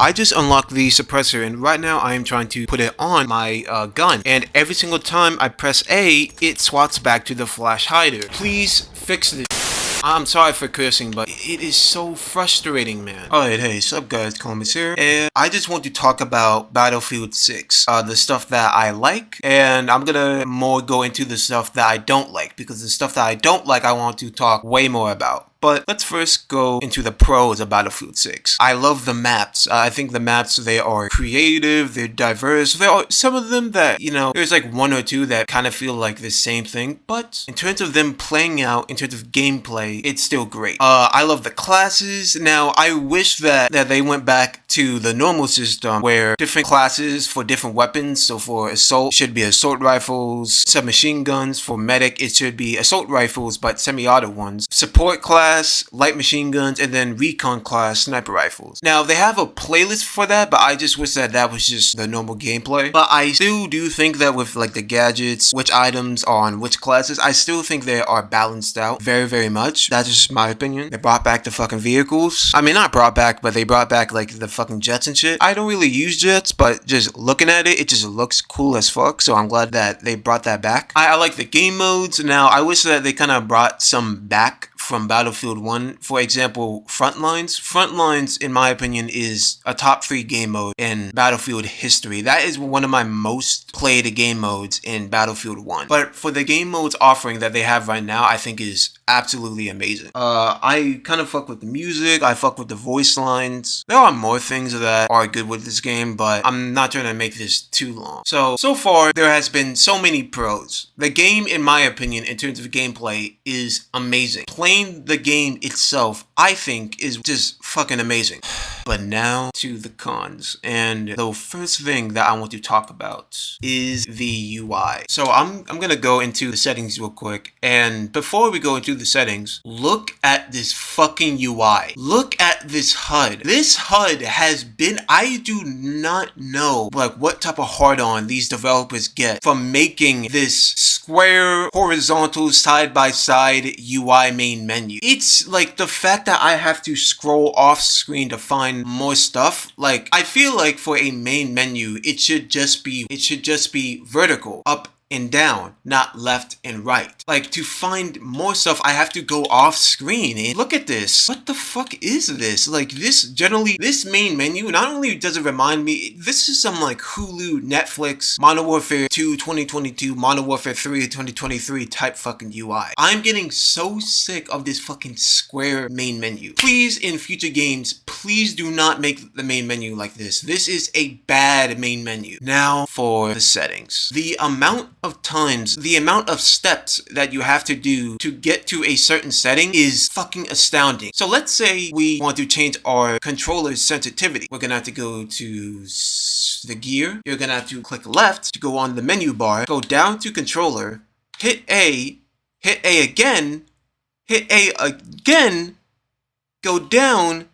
I just unlocked the suppressor and right now I am trying to put it on my gun. And every single time I press A, it swaps back to the flash hider. Please fix this. I'm sorry for cursing, but it is so frustrating, man. Alright, hey, sup guys, Columbus here, and I just want to talk about Battlefield 6, the stuff that I like, and I'm gonna more go into the stuff that I don't like, because the stuff that I don't like I want to talk way more about. But let's first go into the pros of Battlefield 6. I love the maps. I think the maps, they are creative, they're diverse. There are some of them that, there's like one or two that kind of feel like the same thing. But in terms of them playing out, in terms of gameplay, it's still great. I love the classes. Now, I wish that they went back to the normal system where different classes for different weapons. So for assault, it should be assault rifles. Submachine guns. For medic, it should be assault rifles, but semi-auto ones. Support class, light machine guns, and then recon class sniper rifles. Now they have a playlist for that, but I just wish that was just the normal gameplay. But I still do think that with like the gadgets, which items are on which classes, I still think they are balanced out very, very much. That's just my opinion. They brought back the fucking vehicles. I mean, not brought back, but they brought back like the fucking jets and shit. I don't really use jets, but just looking at it, it just looks cool as fuck. So I'm glad that they brought that back. I like the game modes. Now I wish that they kind of brought some back from Battlefield 1. For example, Frontlines. Frontlines, in my opinion, is a top 3 game mode in Battlefield history. That is one of my most played game modes in Battlefield 1. But for the game modes offering that they have right now, I think is absolutely amazing. I kind of fuck with the music, I fuck with the voice lines. There are more things that are good with this game, but I'm not trying to make this too long. So far, there has been so many pros. The game, in my opinion, in terms of gameplay, is amazing. Playing the game itself, I think, is just fucking amazing. But now to the cons. And the first thing that I want to talk about is the UI. So I'm gonna go into the settings real quick. And before we go into the settings, look at this fucking UI. Look at this HUD. This HUD has been, I do not know like what type of hard-on these developers get from making this square, horizontal, side-by-side UI main menu. It's like the fact that I have to scroll off screen to find more stuff. Like, I feel like for a main menu, it should just be vertical, up and down, not left and right. Like, to find more stuff, I have to go off screen. And look at this. What the fuck is this? Like, this main menu, not only does it remind me, this is some like Hulu, Netflix, Modern Warfare 2 2022, Modern Warfare 3 2023 type fucking UI. I'm getting so sick of this fucking square main menu. Please, in future games, please do not make the main menu like this. This is a bad main menu. Now for the settings. The amount of steps that you have to do to get to a certain setting is fucking astounding. So let's say we want to change our controller's sensitivity. We're gonna have to go to the gear. You're gonna have to click left to go on the menu bar, go down to controller, hit A again, hit A again, go down,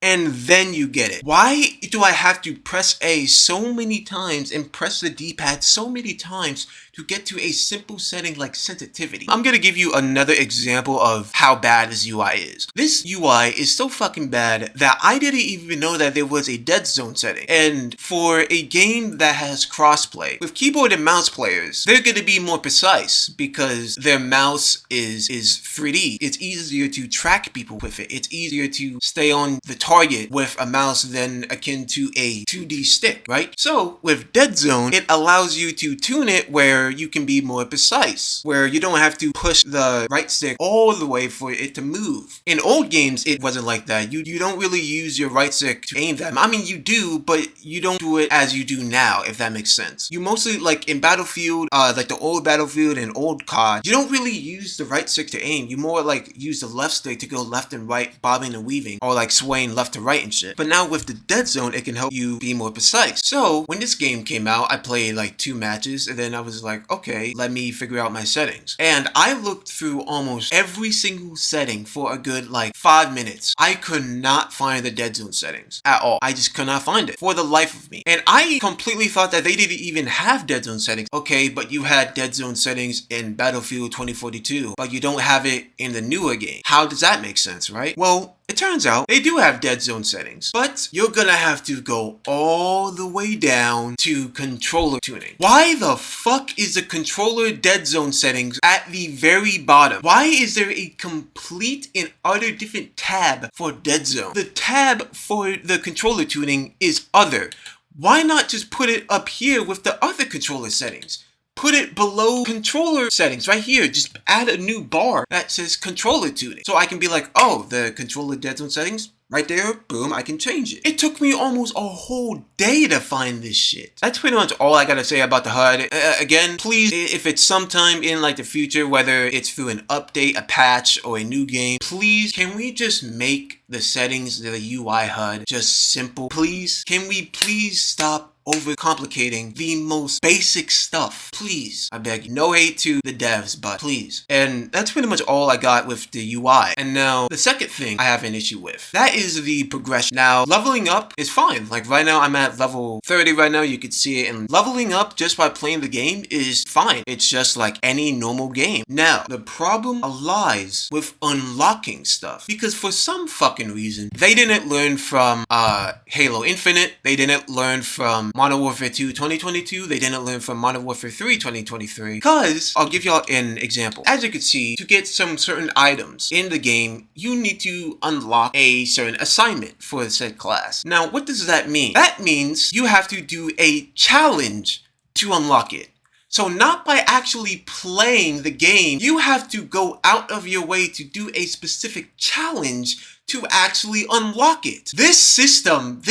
and then you get it. Why do I have to press A so many times and press the D-pad so many times to get to a simple setting like sensitivity? I'm gonna give you another example of how bad this UI is. This UI is so fucking bad that I didn't even know that there was a dead zone setting. And for a game that has crossplay, with keyboard and mouse players, they're gonna be more precise because their mouse is 3D. It's easier to track people with it. It's easier to stay on the target with a mouse than akin to a 2D stick, right? So with dead zone, it allows you to tune it where you can be more precise, where you don't have to push the right stick all the way for it to move. In old games, it wasn't like that. You don't really use your right stick to aim them. I mean, you do, but you don't do it as you do now, if that makes sense. You mostly, like in Battlefield, like the old Battlefield and old COD, you don't really use the right stick to aim. You more like use the left stick to go left and right, bobbing and weaving, or like swaying left to right and shit. But now with the dead zone, it can help you be more precise. So when this game came out, I played like 2 matches, and then I was like, okay, let me figure out my settings. And I looked through almost every single setting for a good like 5 minutes. I could not find the dead zone settings at all. I just could not find it for the life of me. And I completely thought that they didn't even have dead zone settings. Okay, but you had dead zone settings in Battlefield 2042, but you don't have it in the newer game. How does that make sense, right? Well, It turns out they do have dead zone settings, but you're gonna have to go all the way down to controller tuning. Why the fuck is the controller dead zone settings at the very bottom? Why is there a complete and utter different tab for dead zone? The tab for the controller tuning is other. Why not just put it up here with the other controller settings? Put it below controller settings right here. Just add a new bar that says controller tuning. So I can be like, oh, the controller dead zone settings right there. Boom, I can change it. It took me almost a whole day to find this shit. That's pretty much all I gotta say about the HUD. Again, please, if it's sometime in like the future, whether it's through an update, a patch, or a new game, please, can we just make the settings, the UI HUD, just simple? Please, can we please stop overcomplicating the most basic stuff? Please, I beg you. No hate to the devs, but please. And that's pretty much all I got with the UI. And now, the second thing I have an issue with, that is the progression. Now, leveling up is fine. Like right now, I'm at level 30 right now, you could see it, and leveling up just by playing the game is fine. It's just like any normal game. Now, the problem lies with unlocking stuff, because for some fucking reason, they didn't learn from Halo Infinite, they didn't learn from Modern Warfare 2 2022, they didn't learn from Modern Warfare 3 2023. Because, I'll give y'all an example. As you can see, to get some certain items in the game, you need to unlock a certain assignment for said class. Now, what does that mean? That means you have to do a challenge to unlock it. So not by actually playing the game, you have to go out of your way to do a specific challenge to actually unlock it. This system,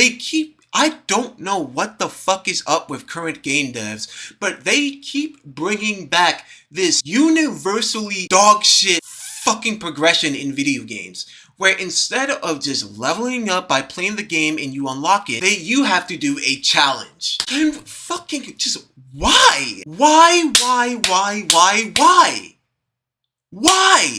I don't know what the fuck is up with current game devs, but they keep bringing back this universally dog shit fucking progression in video games, where instead of just leveling up by playing the game and you unlock it, you have to do a challenge. And fucking just why? Why?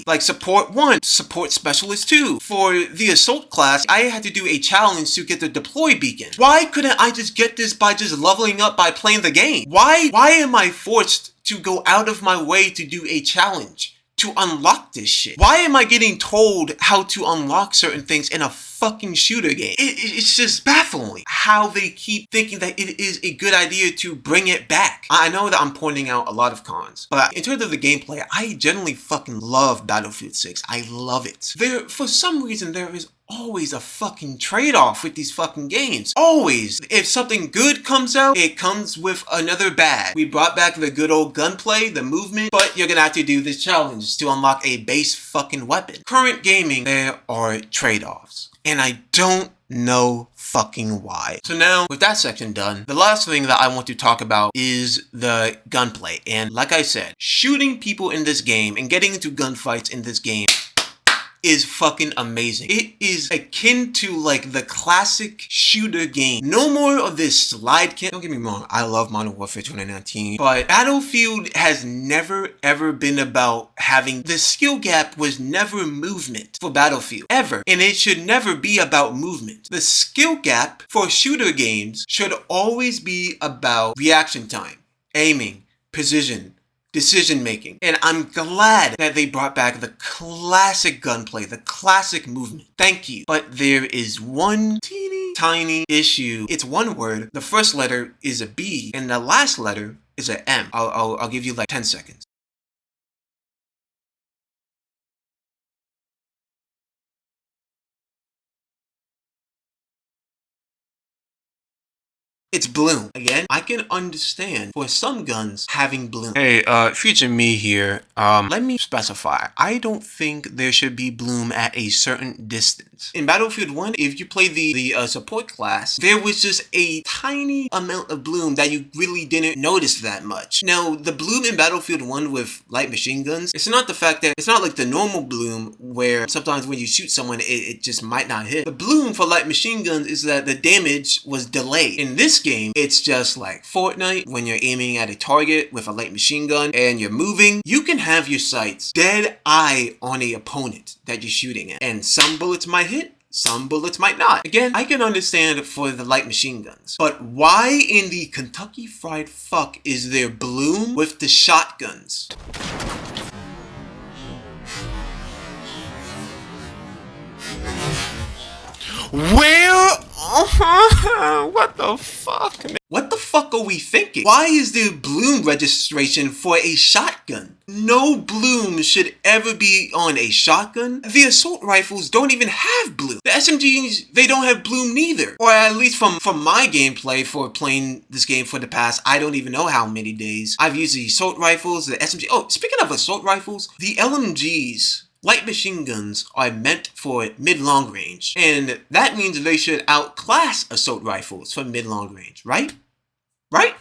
Like support 1, support specialist 2. For the assault class, I had to do a challenge to get the deploy beacon. Why couldn't I just get this by just leveling up by playing the game? Why am I forced to go out of my way to do a challenge to unlock this shit? Why am I getting told how to unlock certain things in a fucking shooter game? It's just baffling how they keep thinking that it is a good idea to bring it back. I know that I'm pointing out a lot of cons, but in terms of the gameplay, I generally fucking love Battlefield 6. I love it. For some reason, there is always a fucking trade-off with these fucking games. Always. If something good comes out, it comes with another bad. We brought back the good old gunplay, the movement, but you're gonna have to do this challenge to unlock a base fucking weapon. Current gaming, there are trade-offs, and I don't know fucking why. So now, with that section done, the last thing that I want to talk about is the gunplay. And like I said, shooting people in this game and getting into gunfights in this game is fucking amazing. It is akin to like the classic shooter game. No more of this slide cam. Don't get me wrong, I love Modern Warfare 2019, but Battlefield has never ever been about having, the skill gap was never movement for Battlefield, ever. And it should never be about movement. The skill gap for shooter games should always be about reaction time, aiming, precision, decision making. And I'm glad that they brought back the classic gunplay, the classic movement. Thank you. But there is one teeny tiny issue. It's one word. The first letter is a B and the last letter is a M. I'll give you like 10 seconds. It's bloom. Again, I can understand for some guns having bloom. Hey, future me here. Let me specify. I don't think there should be bloom at a certain distance. In Battlefield 1, if you play the support class, there was just a tiny amount of bloom that you really didn't notice that much. Now, the bloom in Battlefield 1 with light machine guns, it's not the fact that, it's not like the normal bloom where sometimes when you shoot someone, it just might not hit. The bloom for light machine guns is that the damage was delayed. In this game, it's just like Fortnite when you're aiming at a target with a light machine gun and you're moving, you can have your sights dead eye on a opponent that you're shooting at, and some bullets might hit, some bullets might not. Again, I can understand for the light machine guns, but why in the Kentucky Fried Fuck is there bloom with the shotguns? Where? What the fuck, man? What the fuck are we thinking? Why is there bloom registration for a shotgun? No bloom should ever be on a shotgun. The assault rifles don't even have bloom. The SMGs, they don't have bloom neither. Or at least from my gameplay for playing this game for the past, I don't even know how many days. I've used the assault rifles, the SMG. Oh, speaking of assault rifles, the LMGs, light machine guns, are meant for mid-long range. And that means they should outclass assault rifles for mid-long range, right? Right?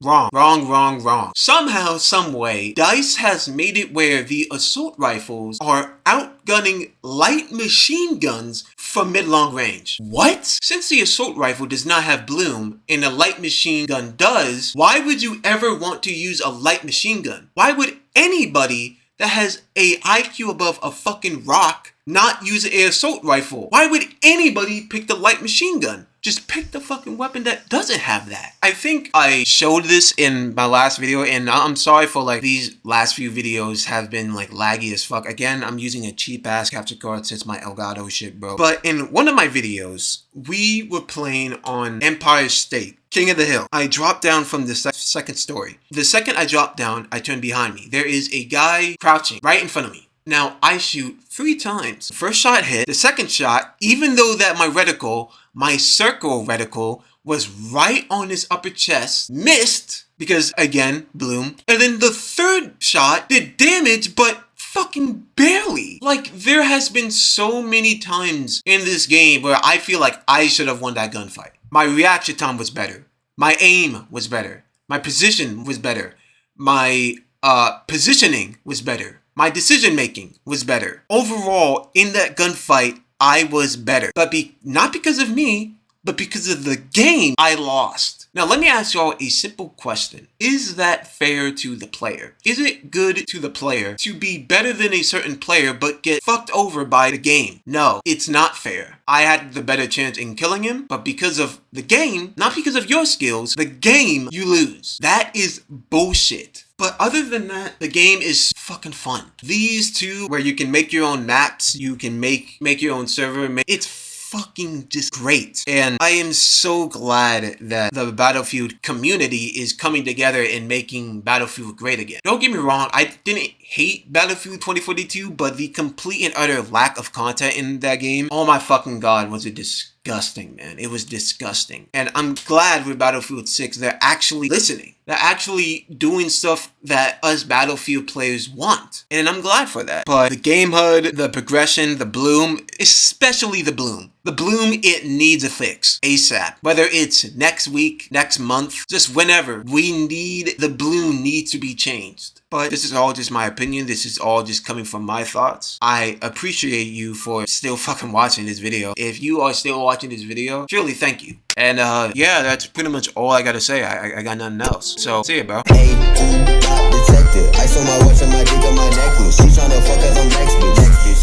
Wrong. Wrong, wrong, wrong. Somehow, someway, DICE has made it where the assault rifles are outgunning light machine guns for mid-long range. What? Since the assault rifle does not have bloom and a light machine gun does, why would you ever want to use a light machine gun? Why would anybody that has a IQ above a fucking rock not use an assault rifle? Why would anybody pick the light machine gun? Just pick the fucking weapon that doesn't have that. I think I showed this in my last video, and I'm sorry for like these last few videos have been like laggy as fuck. Again, I'm using a cheap ass capture card since my Elgato shit, bro. But in one of my videos, we were playing on Empire State, King of the Hill. I dropped down from the second story. The second I dropped down, I turned behind me. There is a guy crouching right in front of me. Now, I shoot 3 times. First shot hit. The second shot, even though that my circle reticle was right on his upper chest, missed because, again, bloom. And then the third shot did damage, but fucking barely. Like, there has been so many times in this game where I feel like I should have won that gunfight. My reaction time was better. My aim was better. My position was better. My positioning was better. My decision making was better. Overall, in that gunfight, I was better. But not because of me, but because of the game, I lost. Now, let me ask y'all a simple question. Is that fair to the player? Is it good to the player to be better than a certain player but get fucked over by the game? No, it's not fair. I had the better chance in killing him, but because of the game, not because of your skills, the game, you lose. That is bullshit. But other than that, the game is fucking fun. These two, where you can make your own maps, you can make your own server, it's fucking just great. And I am so glad that the Battlefield community is coming together and making Battlefield great again. Don't get me wrong, I didn't hate Battlefield 2042, but the complete and utter lack of content in that game, oh my fucking god, was it disgusting, man. It was disgusting. And I'm glad with Battlefield 6, they're actually listening. They're actually doing stuff that us Battlefield players want. And I'm glad for that. But the game HUD, the progression, the bloom, especially the bloom. The bloom, it needs a fix. ASAP. Whether it's next week, next month, just whenever. The bloom needs to be changed. But this is all just my opinion. This is all just coming from my thoughts. I appreciate you for still fucking watching this video. If you are still watching this video, truly thank you. And yeah, that's pretty much all I gotta say. I got nothing else. So, see ya, bro. Hey, detective. Ice on my watch and my dick on my necklace. She tryna fuck 'cause I'm next bitch.